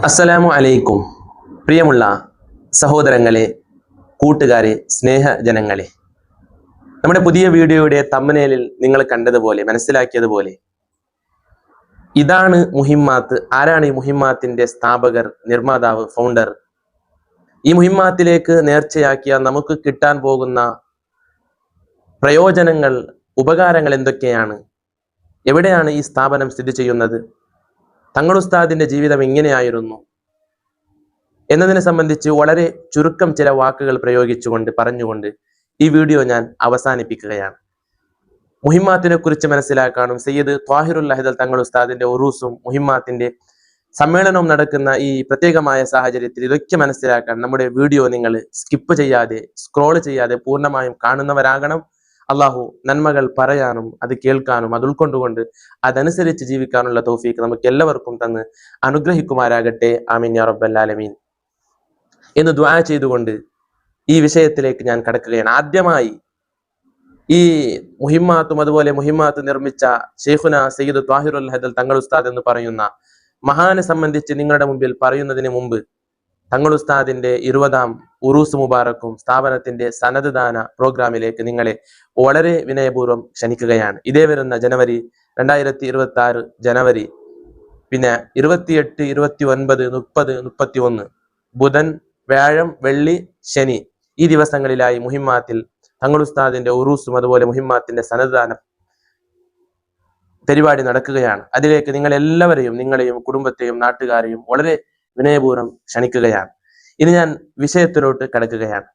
അസ്സലാമു അലൈക്കും. പ്രിയമുള്ള സഹോദരങ്ങളെ, കൂട്ടുകാരെ, സ്നേഹജനങ്ങളെ, നമ്മുടെ പുതിയ വീഡിയോയുടെ തമ്പനയിലിൽ നിങ്ങൾ കണ്ടതുപോലെ, മനസ്സിലാക്കിയതുപോലെ, ഇതാണ് മുഹിമ്മാത്ത്. ആരാണ് ഈ മുഹിമ്മാത്തിന്റെ സ്ഥാപകർ, നിർമ്മാതാവ്, ഫൗണ്ടർ? ഈ മുഹിമ്മാത്തിലേക്ക് നേർച്ചയാക്കിയ നമുക്ക് കിട്ടാൻ പോകുന്ന പ്രയോജനങ്ങൾ, ഉപകാരങ്ങൾ എന്തൊക്കെയാണ്? എവിടെയാണ് ഈ സ്ഥാപനം സ്ഥിതി ചെയ്യുന്നത്? തങ്ങൾ ഉസ്താദിന്റെ ജീവിതം എങ്ങനെയായിരുന്നു എന്നതിനെ സംബന്ധിച്ച് വളരെ ചുരുക്കം ചില വാക്കുകൾ പറഞ്ഞുകൊണ്ട് ഈ വീഡിയോ ഞാൻ അവസാനിപ്പിക്കുകയാണ്. മുഹിമ്മാത്തിനെ കുറിച്ച് മനസ്സിലാക്കാനും സയ്യിദ് ത്വാഹിറുൽ അഹ്ദൽ തങ്ങൾ ഉസ്താദിന്റെ ഉറൂസും മുഹിമ്മാത്തിന്റെ സമ്മേളനവും നടക്കുന്ന ഈ പ്രത്യേകമായ സാഹചര്യത്തിൽ ഇതൊക്കെ മനസ്സിലാക്കാൻ നമ്മുടെ വീഡിയോ നിങ്ങൾ സ്കിപ്പ് ചെയ്യാതെ, സ്ക്രോൾ ചെയ്യാതെ പൂർണ്ണമായും കാണുന്നവരാകണം. അള്ളാഹു നന്മകൾ പറയാനും അത് കേൾക്കാനും അത് ഉൾക്കൊണ്ടുകൊണ്ട് അതനുസരിച്ച് ജീവിക്കാനുള്ള തൗഫീഖ് നമുക്ക് എല്ലാവർക്കും തന്ന് അനുഗ്രഹിക്കുമാരാകട്ടെ. ആമീൻ യാ റബ്ബൽ ആലമീൻ എന്ന് ദുആ ചെയ്തുകൊണ്ട് ഈ വിഷയത്തിലേക്ക് ഞാൻ കടക്കുകയാണ്. ആദ്യമായി ഈ മുഹിമ്മാത്തും അതുപോലെ മുഹിമ്മാത്ത് നിർമ്മിച്ച ഷെയ്ഖുന സയ്യിദ് ത്വാഹിറുൽ അഹ്ദൽ തങ്ങൾ ഉസ്താദ് എന്ന് പറയുന്ന മഹാനെ സംബന്ധിച്ച് നിങ്ങളുടെ മുമ്പിൽ പറയുന്നതിന് മുമ്പ് തങ്ങൾ ഉസ്താദിന്റെ 20ാം ഉറൂസ് മുബാറക്കും സ്ഥാപനത്തിന്റെ സനദ് ദാന പ്രോഗ്രാമിലേക്ക് നിങ്ങളെ വളരെ വിനയപൂർവ്വം ക്ഷണിക്കുകയാണ്. ഇതേ വരുന്ന ജനുവരി 2026 ജനുവരി, പിന്നെ 28, 29, 30, 31 ബുധൻ, വ്യാഴം, വെള്ളി, ശനി ഈ ദിവസങ്ങളിലായി മുഹിമ്മാത്തിൽ തങ്ങൾ ഉസ്താദിന്റെ ഉറൂസും അതുപോലെ മുഹിമ്മാത്തിന്റെ സനദ് ദാന പരിപാടി നടക്കുകയാണ്. അതിലേക്ക് നിങ്ങൾ എല്ലാവരെയും, നിങ്ങളെയും കുടുംബത്തെയും നാട്ടുകാരെയും വളരെ വിനയപൂർവ്വം ക്ഷണിക്കുകയാണ്. ഇനി ഞാൻ വിഷയത്തിലോട്ട് കടക്കുകയാണ്.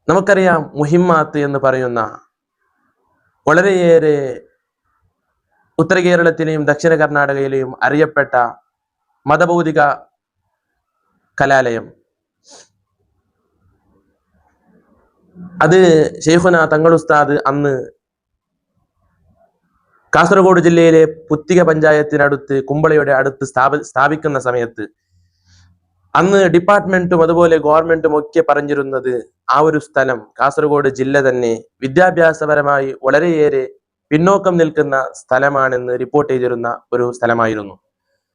നമുക്കറിയാം, മുഹിമ്മാത്ത് എന്ന് പറയുന്ന വളരെയേറെ ഉത്തര കേരളത്തിലെയും ദക്ഷിണ കർണാടകയിലെയും അറിയപ്പെട്ട മതഭൗതിക കലാലയം. അത് ഷെയ്ഖുന തങ്ങൾ ഉസ്താദ് അന്ന് കാസർഗോഡ് ജില്ലയിലെ പുത്തിക പഞ്ചായത്തിനടുത്ത് കുമ്പളയുടെ അടുത്ത് സ്ഥാപിക്കുന്ന സമയത്ത് അന്ന് ഡിപ്പാർട്ട്മെന്റും അതുപോലെ ഗവൺമെന്റും ഒക്കെ പറഞ്ഞിരുന്നത് ആ ഒരു സ്ഥലം, കാസർഗോഡ് ജില്ല തന്നെ വിദ്യാഭ്യാസപരമായി വളരെയേറെ പിന്നോക്കം നിൽക്കുന്ന സ്ഥലമാണെന്ന് റിപ്പോർട്ട് ചെയ്തിരുന്ന ഒരു സ്ഥലമായിരുന്നു.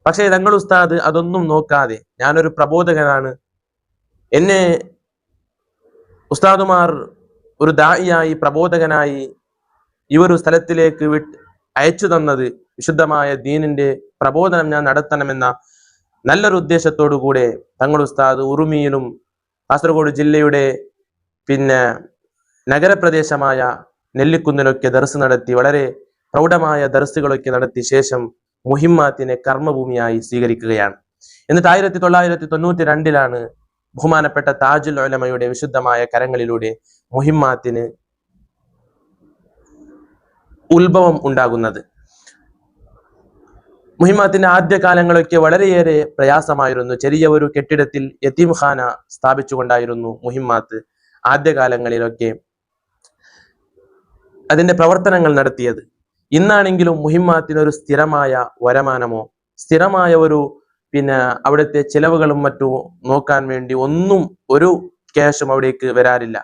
പക്ഷേ തങ്ങൾ ഉസ്താദ് അതൊന്നും നോക്കാതെ, ഞാനൊരു പ്രബോധകനാണ്, എന്നെ ഉസ്താദുമാർ ഒരു ദാഇയായി, പ്രബോധകനായി ഈ ഒരു സ്ഥലത്തിലേക്ക് അയച്ചു തന്നത് വിശുദ്ധമായ ദീനിന്റെ പ്രബോധനം ഞാൻ നടത്തണമെന്ന നല്ലൊരു ഉദ്ദേശത്തോടു കൂടെ തങ്ങൾ ഉസ്താദ് ഉറുമിയിലും കാസർഗോഡ് ജില്ലയുടെ പിന്നെ നഗരപ്രദേശമായ നെല്ലിക്കുന്നിലൊക്കെ ദർസ് നടത്തി, വളരെ പ്രൗഢമായ ദർസുകളൊക്കെ നടത്തി ശേഷം മുഹിമ്മാത്തിനെ കർമ്മഭൂമിയായി സ്വീകരിക്കുകയാണ്. എന്നിട്ട് 1992 ബഹുമാനപ്പെട്ട താജുൽ ഉലമയുടെ വിശുദ്ധമായ കരങ്ങളിലൂടെ മുഹിമ്മാത്തിന് ഉത്ഭവം ഉണ്ടാകുന്നത്. മുഹിമ്മാത്തിന്റെ ആദ്യ കാലങ്ങളൊക്കെ വളരെയേറെ പ്രയാസമായിരുന്നു. ചെറിയ ഒരു കെട്ടിടത്തിൽ യതീംഖാന സ്ഥാപിച്ചുകൊണ്ടായിരുന്നു മുഹിമ്മാത്ത് ആദ്യകാലങ്ങളിലൊക്കെ അതിന്റെ പ്രവർത്തനങ്ങൾ നടത്തിയത്. ഇന്നാണെങ്കിലും മുഹിമ്മാത്തിന് ഒരു സ്ഥിരമായ വരുമാനമോ സ്ഥിരമായ ഒരു അവിടുത്തെ ചിലവുകളും മറ്റും നോക്കാൻ വേണ്ടി ഒരു ക്യാഷും അവിടേക്ക് വരാറില്ല.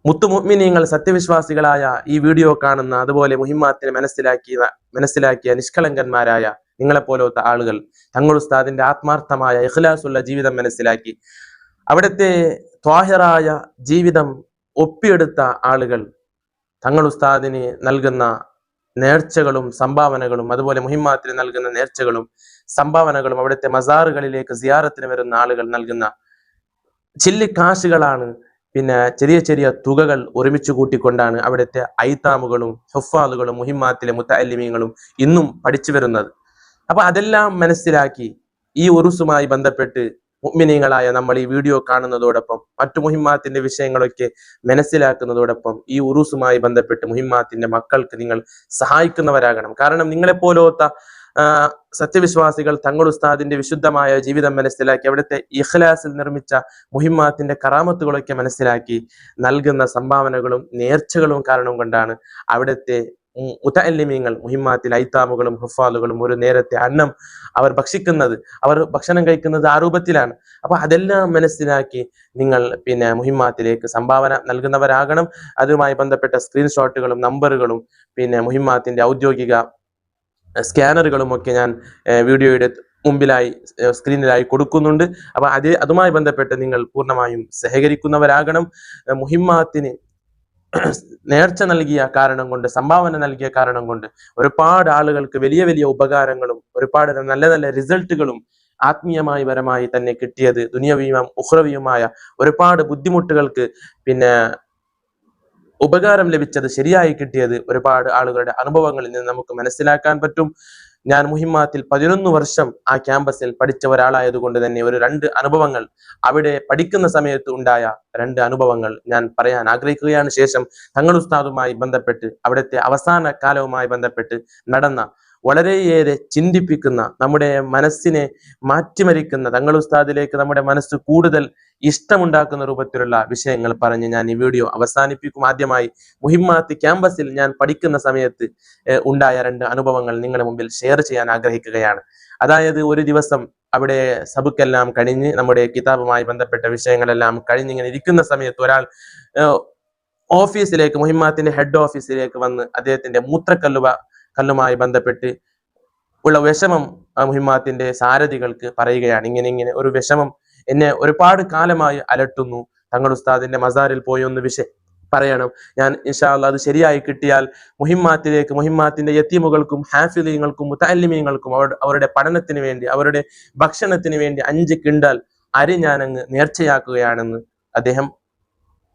മുത്തുമുഅ്മിനീങ്ങൾ, സത്യവിശ്വാസികളായ ഈ വീഡിയോ കാണുന്ന, അതുപോലെ മുഹിമ്മാത്തിനെ മനസ്സിലാക്കിയ നിഷ്കളങ്കന്മാരായ നിങ്ങളെപ്പോലത്തെ ആളുകൾ തങ്ങൾ ഉസ്താദിന്റെ ആത്മാർത്ഥമായ ഇഖ്ലാസുള്ള ജീവിതം മനസ്സിലാക്കി അവിടുത്തെ ത്വാഹിറായ ജീവിതം ഒപ്പിയെടുത്ത ആളുകൾ തങ്ങൾ ഉസ്താദിന് നൽകുന്ന നേർച്ചകളും സംഭാവനകളും, അതുപോലെ മുഹിമ്മാത്തിന് നൽകുന്ന നേർച്ചകളും സംഭാവനകളും, അവിടുത്തെ മസാറുകളിലേക്ക് സിയാറത്തിന് വരുന്ന ആളുകൾ നൽകുന്ന ചില്ലിക്കാശുകളാണ്. ചെറിയ ചെറിയ തുകകൾ ഒരുമിച്ച് കൂട്ടിക്കൊണ്ടാണ് അവിടുത്തെ ഐത്താമുകളും ഹുഫാദുകളും മുഹിമ്മാത്തിലെ മുത്തഅല്ലിമീങ്ങളും ഇന്നും പഠിച്ചു വരുന്നത്. അപ്പൊ അതെല്ലാം മനസ്സിലാക്കി ഈ ഉറുസുമായി ബന്ധപ്പെട്ട് മുഅ്മിനീങ്ങളായ നമ്മൾ ഈ വീഡിയോ കാണുന്നതോടൊപ്പം മറ്റു മുഹിമ്മാത്തിന്റെ വിഷയങ്ങളൊക്കെ മനസ്സിലാക്കുന്നതോടൊപ്പം ഈ ഉറുസുമായി ബന്ധപ്പെട്ട് മുഹിമ്മാത്തിന്റെ മക്കൾക്ക് നിങ്ങൾ സഹായിക്കുന്നവരാകണം. കാരണം നിങ്ങളെപ്പോലത്തെ സത്യവിശ്വാസികൾ തങ്ങൾ ഉസ്താദിന്റെ വിശുദ്ധമായ ജീവിതം മനസ്സിലാക്കി അവിടുത്തെ ഇഖ്ലാസിൽ നിർമ്മിച്ച മുഹിമ്മാത്തിന്റെ കറാമത്തുകളൊക്കെ മനസ്സിലാക്കി നൽകുന്ന സംഭാവനകളും നേർച്ചകളും കാരണം കൊണ്ടാണ് അവിടുത്തെ മുതഅല്ലിമീങ്ങൾ, മുഹിമ്മാത്തിൽ ഐത്താമുകളും ഹുഫാദുകളും ഒരു നേരത്തെ അന്നം അവർ ഭക്ഷണം കഴിക്കുന്നത് ആ രൂപത്തിലാണ്. അപ്പൊ അതെല്ലാം മനസ്സിലാക്കി നിങ്ങൾ മുഹിമ്മാത്തിലേക്ക് സംഭാവന നൽകുന്നവരാകണം. അതുമായി ബന്ധപ്പെട്ട സ്ക്രീൻഷോട്ടുകളും നമ്പറുകളും മുഹിമ്മാത്തിന്റെ ഔദ്യോഗിക സ്കാനറുകളും ഒക്കെ ഞാൻ വീഡിയോയുടെ മുമ്പിലായി സ്ക്രീനിലായി കൊടുക്കുന്നുണ്ട്. അപ്പൊ അതുമായി ബന്ധപ്പെട്ട് നിങ്ങൾ പൂർണ്ണമായും സഹകരിക്കുന്നവരാകണം. മുഹിമ്മാത്തിന് നേർച്ച നൽകിയ കാരണം കൊണ്ട്, സംഭാവന നൽകിയ കാരണം കൊണ്ട് ഒരുപാട് ആളുകൾക്ക് വലിയ വലിയ ഉപകാരങ്ങളും ഒരുപാട് നല്ല നല്ല റിസൾട്ടുകളും ആത്മീയമായി പരമായി തന്നെ കിട്ടിയത്, ദുനിയവിയും ഉഖ്റവിയുമായ ഒരുപാട് ബുദ്ധിമുട്ടുകൾക്ക് പിന്നെ ഉപകാരം ലഭിച്ചത്, ശരിയായി കിട്ടിയത് ഒരുപാട് ആളുകളുടെ അനുഭവങ്ങളിൽ നിന്ന് നമുക്ക് മനസ്സിലാക്കാൻ പറ്റും. ഞാൻ മുഹിമ്മാത്തിൽ 11 വർഷം ആ ക്യാമ്പസിൽ പഠിച്ച ഒരാളായതുകൊണ്ട് തന്നെ ഒരു 2 അനുഭവങ്ങൾ, അവിടെ പഠിക്കുന്ന സമയത്ത് ഉണ്ടായ 2 അനുഭവങ്ങൾ ഞാൻ പറയാൻ ആഗ്രഹിക്കുകയാണ്. ശേഷം തങ്ങൾ ഉസ്താദുമായി ബന്ധപ്പെട്ട് അവിടുത്തെ അവസാന കാലവുമായി ബന്ധപ്പെട്ട് നടന്ന വളരെയേറെ ചിന്തിപ്പിക്കുന്ന, നമ്മുടെ മനസ്സിനെ മാറ്റിമറിക്കുന്ന, തങ്ങൾ ഉസ്താദിലേക്ക് നമ്മുടെ മനസ്സ് കൂടുതൽ ഇഷ്ടമുണ്ടാക്കുന്ന രൂപത്തിലുള്ള വിഷയങ്ങൾ പറഞ്ഞ് ഞാൻ ഈ വീഡിയോ അവസാനിപ്പിക്കും. ആദ്യമായി മുഹിമ്മാത്ത് ക്യാമ്പസിൽ ഞാൻ പഠിക്കുന്ന സമയത്ത് ഉണ്ടായ 2 അനുഭവങ്ങൾ നിങ്ങളുടെ മുമ്പിൽ ഷെയർ ചെയ്യാൻ ആഗ്രഹിക്കുകയാണ്. അതായത് ഒരു ദിവസം അവിടെ സബുക്കെല്ലാം കഴിഞ്ഞ്, നമ്മുടെ കിതാബുമായി ബന്ധപ്പെട്ട വിഷയങ്ങളെല്ലാം കഴിഞ്ഞിങ്ങനെ ഇരിക്കുന്ന സമയത്ത് ഒരാൾ ഓഫീസിലേക്ക്, മുഹിമ്മാത്തിന്റെ ഹെഡ് ഓഫീസിലേക്ക് വന്ന് അദ്ദേഹത്തിന്റെ മൂത്രക്കല്ലുമായി ബന്ധപ്പെട്ട് ഉള്ള വിഷമം മുഹിമ്മാത്തിന്റെ സാരഥികൾക്ക് പറയുകയാണ്. ഇങ്ങനെ ഒരു വിഷമം എന്നെ ഒരുപാട് കാലമായി അലട്ടുന്നു, തങ്ങൾ ഉസ്താദിന്റെ മസാറിൽ പോയി ഒന്ന് പറയണം. ഞാൻ ഇൻഷാ അല്ലാഹ് അത് ശരിയായി കിട്ടിയാൽ മുഹിമ്മാത്തിലേക്ക്, മുഹിമ്മാത്തിന്റെ യതീമുകൾക്കും ഹാഫിളീങ്ങൾക്കും മുതഅല്ലിമീങ്ങൾക്കും അവരുടെ പഠനത്തിന് വേണ്ടി, അവരുടെ ഭക്ഷണത്തിന് വേണ്ടി 5 കിണ്ടൽ അരി ഞാനങ്ങ് നേർച്ചയാക്കുകയാണെന്ന് അദ്ദേഹം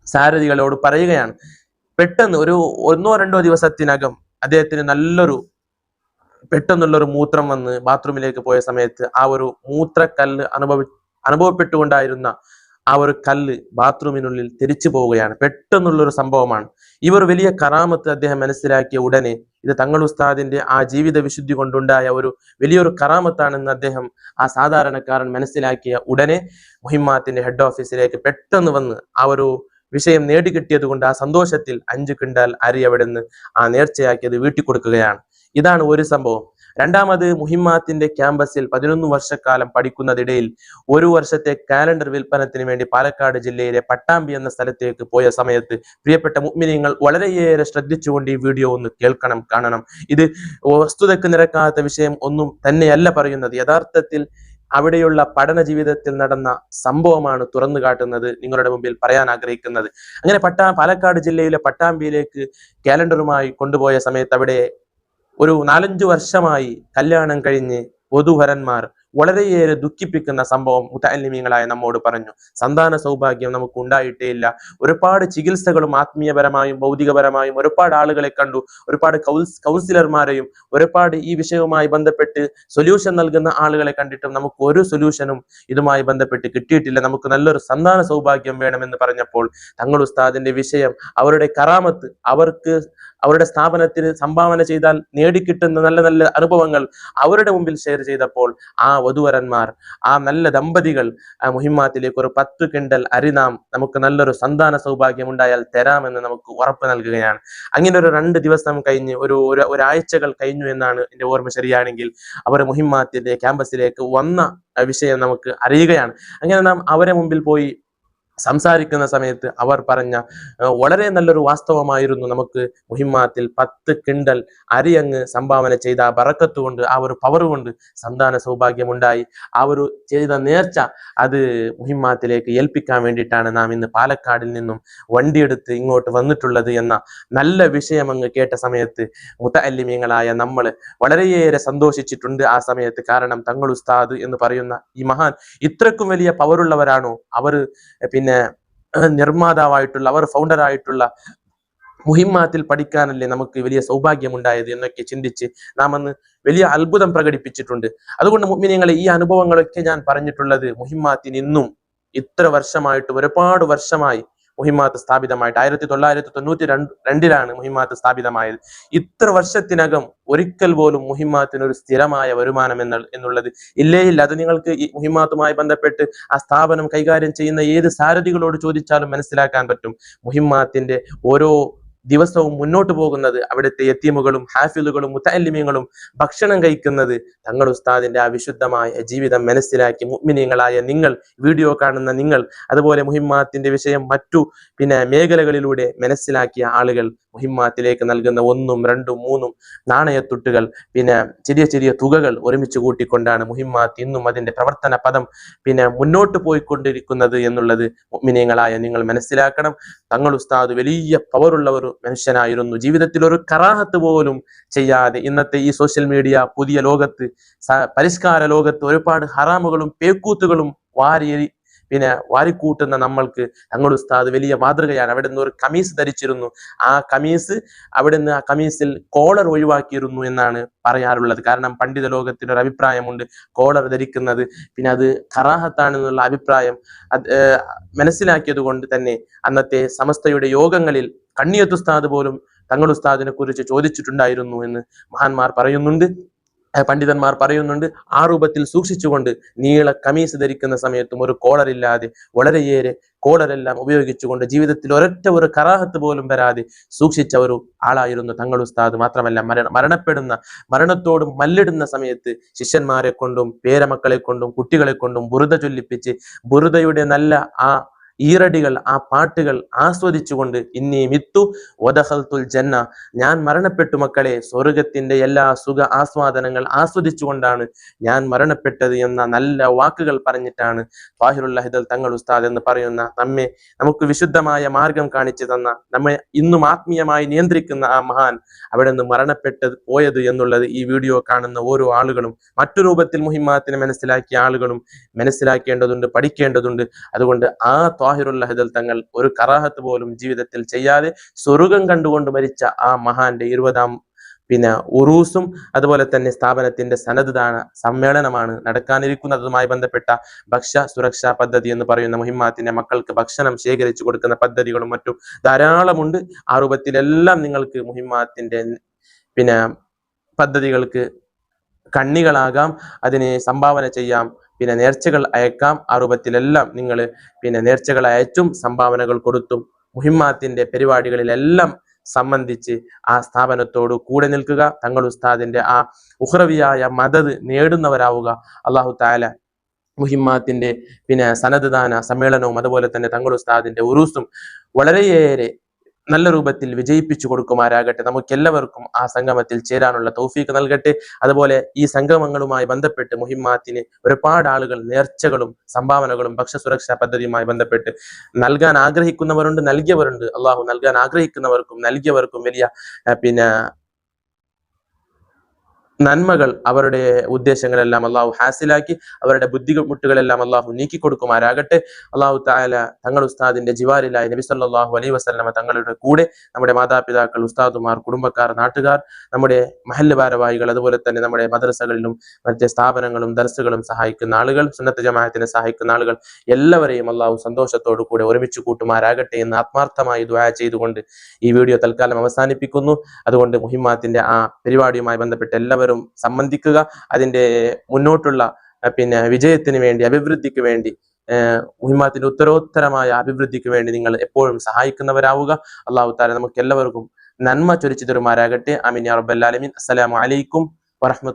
സാരഥികളോട് പറയുകയാണ്. പെട്ടെന്ന് ഒരു 1-2 ദിവസത്തിനകം അദ്ദേഹത്തിന് പെട്ടെന്നുള്ളൊരു മൂത്രം വന്ന് ബാത്റൂമിലേക്ക് പോയ സമയത്ത് ആ ഒരു മൂത്രക്കല്ല് അനുഭവപ്പെട്ടുകൊണ്ടായിരുന്ന ആ ഒരു കല്ല് ബാത്റൂമിനുള്ളിൽ തിരിച്ചു പോവുകയാണ്. പെട്ടെന്നുള്ളൊരു സംഭവമാണ്. ഈ ഒരു വലിയ കറാമത്ത് അദ്ദേഹം മനസ്സിലാക്കിയ ഉടനെ ഇത് തങ്ങൾ ഉസ്താദിന്റെ ആ ജീവിത വിശുദ്ധി കൊണ്ടുണ്ടായ ഒരു വലിയൊരു കറാമത്താണെന്ന് അദ്ദേഹം, ആ സാധാരണക്കാരൻ, മനസ്സിലാക്കിയ ഉടനെ മുഹിമ്മാത്തിന്റെ ഹെഡ് ഓഫീസിലേക്ക് പെട്ടെന്ന് വന്ന് ആ ഒരു വിഷയം നേടിക്കിട്ടിയത് കൊണ്ട് ആ സന്തോഷത്തിൽ 5 കിണ്ടൽ അരി അവിടെ നിന്ന് ആ നേർച്ചയാക്കിയത് വീട്ടിൽ കൊടുക്കുകയാണ്. ഇതാണ് ഒരു സംഭവം. രണ്ടാമത്, മുഹിമ്മാത്തിന്റെ ക്യാമ്പസിൽ 11 വർഷക്കാലം പഠിക്കുന്നതിടയിൽ 1 വർഷത്തെ കാലണ്ടർ വിൽപ്പനത്തിന് വേണ്ടി പാലക്കാട് ജില്ലയിലെ പട്ടാമ്പി എന്ന സ്ഥലത്തേക്ക് പോയ സമയത്ത് പ്രിയപ്പെട്ട മുഅ്മിനീങ്ങൾ വളരെയേറെ ശ്രദ്ധിച്ചുകൊണ്ട് ഈ വീഡിയോ ഒന്ന് കേൾക്കണം, കാണണം. ഇത് വസ്തുതയ്ക്ക് നിരക്കാത്ത വിഷയം ഒന്നും തന്നെയല്ല പറയുന്നത്. യഥാർത്ഥത്തിൽ അവിടെയുള്ള പഠന ജീവിതത്തിൽ നടന്ന സംഭവമാണ് തുറന്നു കാട്ടുന്നത്, നിങ്ങളുടെ മുമ്പിൽ പറയാൻ ആഗ്രഹിക്കുന്നത്. അങ്ങനെ പാലക്കാട് ജില്ലയിലെ പട്ടാമ്പിയിലേക്ക് കാലണ്ടറുമായി കൊണ്ടുപോയ സമയത്ത് അവിടെ ഒരു 4-5 വർഷമായി കല്യാണം കഴിഞ്ഞ് വധൂവരന്മാർ വളരെയേറെ ദുഃഖിപ്പിക്കുന്ന സംഭവം മുതഅല്ലിമീങ്ങളായ നമ്മോട് പറഞ്ഞു. സന്താന സൗഭാഗ്യം നമുക്ക് ഉണ്ടായിട്ടേ ഇല്ല. ഒരുപാട് ചികിത്സകളും ആത്മീയപരമായും ഭൗതികപരമായും ഒരുപാട് ആളുകളെ കണ്ടു, ഒരുപാട് കൗൺസിലർമാരെയും ഒരുപാട് ഈ വിഷയവുമായി ബന്ധപ്പെട്ട് സൊല്യൂഷൻ നൽകുന്ന ആളുകളെ കണ്ടിട്ടും നമുക്ക് ഒരു സൊല്യൂഷനും ഇതുമായി ബന്ധപ്പെട്ട് കിട്ടിയിട്ടില്ല. നമുക്ക് നല്ലൊരു സന്താന സൗഭാഗ്യം വേണമെന്ന് പറഞ്ഞപ്പോൾ തങ്ങൾ ഉസ്താദിന്റെ വിഷയം, അവരുടെ കറാമത്ത്, അവരുടെ സ്ഥാപനത്തിന് സംഭാവന ചെയ്താൽ നേടിക്കിട്ടുന്ന നല്ല നല്ല അനുഭവങ്ങൾ അവരുടെ മുമ്പിൽ ഷെയർ ചെയ്തപ്പോൾ ആ വധുവരന്മാർ, ആ നല്ല ദമ്പതികൾ മുഹിമ്മാത്തിലേക്ക് ഒരു 10 കിണ്ടൽ അരി നമുക്ക് നല്ലൊരു സന്താന സൗഭാഗ്യം ഉണ്ടായാൽ തരാമെന്ന് നമുക്ക് ഉറപ്പ് നൽകുകയാണ്. അങ്ങനെ ഒരു 2 ദിവസം കഴിഞ്ഞ് ഒരാഴ്ചകൾ കഴിഞ്ഞു എന്നാണ് എൻ്റെ ഓർമ്മ ശരിയാണെങ്കിൽ അവർ മുഹിമ്മാത്തിന്റെ ക്യാമ്പസിലേക്ക് വന്ന വിഷയം നമുക്ക് അറിയുകയാണ്. അങ്ങനെ നാം അവരെ മുമ്പിൽ പോയി സംസാരിക്കുന്ന സമയത്ത് അവർ പറഞ്ഞ വളരെ നല്ലൊരു വാസ്തവമായിരുന്നു. നമുക്ക് മുഹിമ്മാത്തിൽ 10 കിണ്ടൽ അരി അങ്ങ് സംഭാവന ചെയ്ത ആ ബറക്കത്ത് കൊണ്ട്, ആ ഒരു പവർ കൊണ്ട് സന്താന സൗഭാഗ്യം ഉണ്ടായി. ആ ഒരു ചെയ്ത നേർച്ച അത് മുഹിമ്മാത്തിലേക്ക് ഏൽപ്പിക്കാൻ വേണ്ടിയിട്ടാണ് നാം ഇന്ന് പാലക്കാടിൽ നിന്നും വണ്ടിയെടുത്ത് ഇങ്ങോട്ട് വന്നിട്ടുള്ളത് എന്ന നല്ല വിഷയം അങ്ങ് കേട്ട സമയത്ത് മുതഅല്ലിമീങ്ങളായ നമ്മൾ വളരെയേറെ സന്തോഷിച്ചിട്ടുണ്ട് ആ സമയത്ത്. കാരണം തങ്ങൾ ഉസ്താദ് എന്ന് പറയുന്ന ഈ മഹാൻ ഇത്രക്കും വലിയ പവറുള്ളവരാണോ? അവർ നിർമ്മാതാവായിട്ടുള്ള, അവർ ഫൗണ്ടറായിട്ടുള്ള മുഹിമ്മാത്തിൽ പഠിക്കാനല്ലേ നമുക്ക് വലിയ സൗഭാഗ്യം ഉണ്ടായത് എന്നൊക്കെ ചിന്തിച്ച് നാം അന്ന് വലിയ അത്ഭുതം പ്രകടിപ്പിച്ചിട്ടുണ്ട്. അതുകൊണ്ട് മുഅ്മിനീങ്ങളെ, ഈ അനുഭവങ്ങളൊക്കെ ഞാൻ പറഞ്ഞിട്ടുള്ളത് മുഹിമ്മാത്തിന് ഇന്നും ഇത്ര വർഷമായിട്ട്, ഒരുപാട് വർഷമായി മുഹിമ്മാത്ത് സ്ഥാപിതമായിട്ട് 1992 മുഹിമ്മാത്ത് സ്ഥാപിതമായത്. ഇത്ര വർഷത്തിനകം ഒരിക്കൽ പോലും മുഹിമ്മാത്തിന് ഒരു സ്ഥിരമായ വരുമാനം എന്നുള്ളത് ഇല്ല. അത് നിങ്ങൾക്ക് ഈ മുഹിമ്മാത്തുമായി ബന്ധപ്പെട്ട് ആ സ്ഥാപനം കൈകാര്യം ചെയ്യുന്ന ഏത് സാരഥികളോട് ചോദിച്ചാലും മനസ്സിലാക്കാൻ പറ്റും. മുഹിമ്മാത്തിന്റെ ഓരോ ദിവസവും മുന്നോട്ട് പോകുന്നത്, അവിടുത്തെ യതീമുകളും ഹാഫിളുകളും മുതഅല്ലിമീങ്ങളും ഭക്ഷണം കഴിക്കുന്നത് തങ്ങൾ ഉസ്താദിന്റെ ആ വിശുദ്ധമായ ജീവിതം മനസ്സിലാക്കി മുഅ്മിനീങ്ങളായ നിങ്ങൾ, വീഡിയോ കാണുന്ന നിങ്ങൾ, അതുപോലെ മുഹിമ്മാത്തിന്റെ വിഷയം മറ്റു മേഖലകളിലൂടെ മനസ്സിലാക്കിയ ആളുകൾ മുഹിമ്മാത്തിലേക്ക് നൽകുന്ന 1, 2, 3 നാണയത്തുട്ടുകൾ, പിന്നെ ചെറിയ ചെറിയ തുകകൾ ഒരുമിച്ച് കൂട്ടിക്കൊണ്ടാണ് മുഹിമ്മാത്ത് ഇന്നും അതിന്റെ പ്രവർത്തന പദം മുന്നോട്ട് പോയിക്കൊണ്ടിരിക്കുന്നത് എന്നുള്ളത് മുഅ്മിനീങ്ങളായ നിങ്ങൾ മനസ്സിലാക്കണം. തങ്ങൾ ഉസ്താദ് വലിയ പവറുള്ള ഒരു മനുഷ്യനായിരുന്നു. ജീവിതത്തിൽ ഒരു കറാഹത്ത് പോലും ചെയ്യാതെ ഇന്നത്തെ ഈ സോഷ്യൽ മീഡിയ പുതിയ ലോകത്ത്, പരിഷ്കാര ലോകത്ത് ഒരുപാട് ഹറാമുകളും പേക്കൂത്തുകളും വാരിക്കൂട്ടുന്ന നമ്മൾക്ക് തങ്ങൾ ഉസ്താദ് വലിയ മാതൃകയാണ്. അവിടുന്ന് ഒരു കമീസ് ധരിച്ചിരുന്നു. ആ കമീസിൽ കോളർ ഒഴിവാക്കിയിരുന്നു എന്നാണ് പറയാറുള്ളത്. കാരണം പണ്ഡിത ലോകത്തിന് ഒരു അഭിപ്രായമുണ്ട്, കോളർ ധരിക്കുന്നത് അത് കറാഹത്താണെന്നുള്ള അഭിപ്രായം മനസ്സിലാക്കിയത് കൊണ്ട് തന്നെ അന്നത്തെ സമസ്തയുടെ യോഗങ്ങളിൽ കണ്ണിയത്ത് ഉസ്താദ് പോലും തങ്ങൾ ഉസ്താദിനെ കുറിച്ച് ചോദിച്ചിട്ടുണ്ടായിരുന്നു എന്ന് പണ്ഡിതന്മാർ പറയുന്നുണ്ട്. ആ രൂപത്തിൽ സൂക്ഷിച്ചുകൊണ്ട് നീള കമീസ് ധരിക്കുന്ന സമയത്തും ഒരു കോളറില്ലാതെ വളരെയേറെ കോളറെല്ലാം ഉപയോഗിച്ചുകൊണ്ട് ജീവിതത്തിൽ ഒരു കറാഹത്ത് പോലും വരാതെ സൂക്ഷിച്ച ഒരു ആളായിരുന്നു തങ്ങൾ ഉസ്താദ്. മാത്രമല്ല മരണത്തോടും മല്ലിടുന്ന സമയത്ത് ശിഷ്യന്മാരെ കൊണ്ടും പേരമക്കളെ കൊണ്ടും കുട്ടികളെ കൊണ്ടും ബുറുദ ചൊല്ലിപ്പിച്ച് ബുറുദയുടെ നല്ല ആ ഈറടികൾ, ആ പാട്ടുകൾ ആസ്വദിച്ചുകൊണ്ട് ഇന്നി മിത്തു വദഖൽതുൽ ജന്ന, ഞാൻ മരണപ്പെട്ടു മക്കളെ, സ്വർഗത്തിന്റെ എല്ലാ സുഖ ആസ്വാദനങ്ങൾ ആസ്വദിച്ചുകൊണ്ടാണ് ഞാൻ മരണപ്പെട്ടത് എന്ന നല്ല വാക്കുകൾ പറഞ്ഞിട്ടാണ് ത്വാഹിറുൽ അഹ്ദൽ തങ്ങൾ ഉസ്താദ് എന്ന് പറയുന്ന നമുക്ക് വിശുദ്ധമായ മാർഗം കാണിച്ചു തന്ന, നമ്മെ ഇന്നും ആത്മീയമായി നിയന്ത്രിക്കുന്ന ആ മഹാൻ അവിടെ നിന്ന് പോയത് എന്നുള്ളത് ഈ വീഡിയോ കാണുന്ന ഓരോ ആളുകളും മറ്റു രൂപത്തിൽ മുഹിമ്മാത്തിനെ മനസ്സിലാക്കിയ ആളുകളും മനസ്സിലാക്കേണ്ടതുണ്ട്, പഠിക്കേണ്ടതുണ്ട്. അതുകൊണ്ട് ആ ത്വാഹിറുൽ അഹ്ദൽ തങ്ങൾ ഒരു കറാഹത്ത് പോലും ജീവിതത്തിൽ ചെയ്യാതെ സ്വർഗം കണ്ടുകൊണ്ട് മരിച്ച ആ മഹാന്റെ 20ാം ഉറൂസും അതുപോലെ തന്നെ സ്ഥാപനത്തിന്റെ സനദ്ദാന സമ്മേളനമാണ് നടക്കാനിരിക്കുന്നത്. അതുമായി ബന്ധപ്പെട്ട ഭക്ഷ്യ സുരക്ഷാ പദ്ധതി എന്ന് പറയുന്ന മുഹിമ്മാത്തിന്റെ മക്കൾക്ക് ഭക്ഷണം ശേഖരിച്ചു കൊടുക്കുന്ന പദ്ധതികളും മറ്റും ധാരാളമുണ്ട്. ആ രൂപത്തിലെല്ലാം നിങ്ങൾക്ക് മുഹിമ്മാത്തിന്റെ പദ്ധതികൾക്ക് കണ്ണികളാകാം, അതിനെ സംഭാവന ചെയ്യാം, നേർച്ചകൾ അയക്കാം. ആ രൂപത്തിലെല്ലാം നിങ്ങൾ നേർച്ചകൾ അയച്ചും സംഭാവനകൾ കൊടുത്തും മുഹിമ്മാത്തിന്റെ പരിപാടികളിലെല്ലാം സംബന്ധിച്ച് ആ സ്ഥാപനത്തോട് കൂടെ നിൽക്കുക. തങ്ങൾ ഉസ്താദിന്റെ ആ ഉഖ്റവിയായ മദദ് നേടുന്നവരാവുക. അല്ലാഹു തആല മുഹിമ്മാത്തിന്റെ സനദ്ദാന സമ്മേളനവും അതുപോലെ തന്നെ തങ്ങൾ ഉസ്താദിന്റെ ഉറൂസും വളരെയേറെ നല്ല രൂപത്തിൽ വിജയിപ്പിച്ചു കൊടുക്കുമാരാകട്ടെ. നമുക്കെല്ലാവർക്കും ആ സംഗമത്തിൽ ചേരാനുള്ള തൗഫീഖ് നൽകട്ടെ. അതുപോലെ ഈ സംഗമങ്ങളുമായി ബന്ധപ്പെട്ട് മുഹിമ്മാത്തിന് ഒരുപാട് ആളുകൾ നേർച്ചകളും സംഭാവനകളും ഭക്ഷ്യസുരക്ഷാ പദ്ധതിയുമായി ബന്ധപ്പെട്ട് നൽകാൻ ആഗ്രഹിക്കുന്നവരുണ്ട്, നൽകിയവരുണ്ട്. അള്ളാഹു നൽകാൻ ആഗ്രഹിക്കുന്നവർക്കും നൽകിയവർക്കും വലിയ നന്മകൾ, അവരുടെ ഉദ്ദേശങ്ങളെല്ലാം അള്ളാഹു ഹാസിലാക്കി അവരുടെ ബുദ്ധിമുട്ടുകളെല്ലാം അള്ളാഹു നീക്കി കൊടുക്കുമാരാകട്ടെ. അള്ളാഹു തആല തങ്ങൾ ഉസ്താദിന്റെ ജിവാരിലായ നബി സല്ലല്ലാഹു അലൈഹി വസല്ലമ തങ്ങളുടെ കൂടെ നമ്മുടെ മാതാപിതാക്കൾ, ഉസ്താദുമാർ, കുടുംബക്കാർ, നാട്ടുകാർ, നമ്മുടെ മഹല്ല് ഭാരവാഹികൾ, അതുപോലെ തന്നെ നമ്മുടെ മദ്രസകളിലും മറ്റ് സ്ഥാപനങ്ങളും ദർസുകളും സഹായിക്കുന്ന ആളുകൾ, സുന്നത്ത് ജമാഅത്തിനെ സഹായിക്കുന്ന ആളുകൾ എല്ലാവരെയും അള്ളാഹു സന്തോഷത്തോടു കൂടെ ഒരുമിച്ച് കൂട്ടുമാരാകട്ടെ എന്ന് ആത്മാർത്ഥമായി ദുആ ചെയ്തുകൊണ്ട് ഈ വീഡിയോ തൽക്കാലം അവസാനിപ്പിക്കുന്നു. അതുകൊണ്ട് മുഹിമ്മാത്തിന്റെ ആ പരിപാടിയുമായി ബന്ധപ്പെട്ട് എല്ലാവരും സംബന്ധിക്കുക. അതിന്റെ മുന്നോട്ടുള്ള വിജയത്തിന് വേണ്ടി, അഭിവൃദ്ധിക്ക് വേണ്ടി, മുഹിമ്മാത്തിന്റെ ഉത്തരോത്തരമായ അഭിവൃദ്ധിക്ക് വേണ്ടി നിങ്ങൾ എപ്പോഴും സഹായിക്കുന്നവരാവുക. അല്ലാഹു തആല നമുക്ക് എല്ലാവർക്കും നന്മ ചൊരിച്ചു തരുമാരാകട്ടെ. ആമീൻ യാ റബ്ബൽ ആലമീൻ. അസ്സലാമു അലൈക്കും വറഹ്മത്തുള്ളാഹി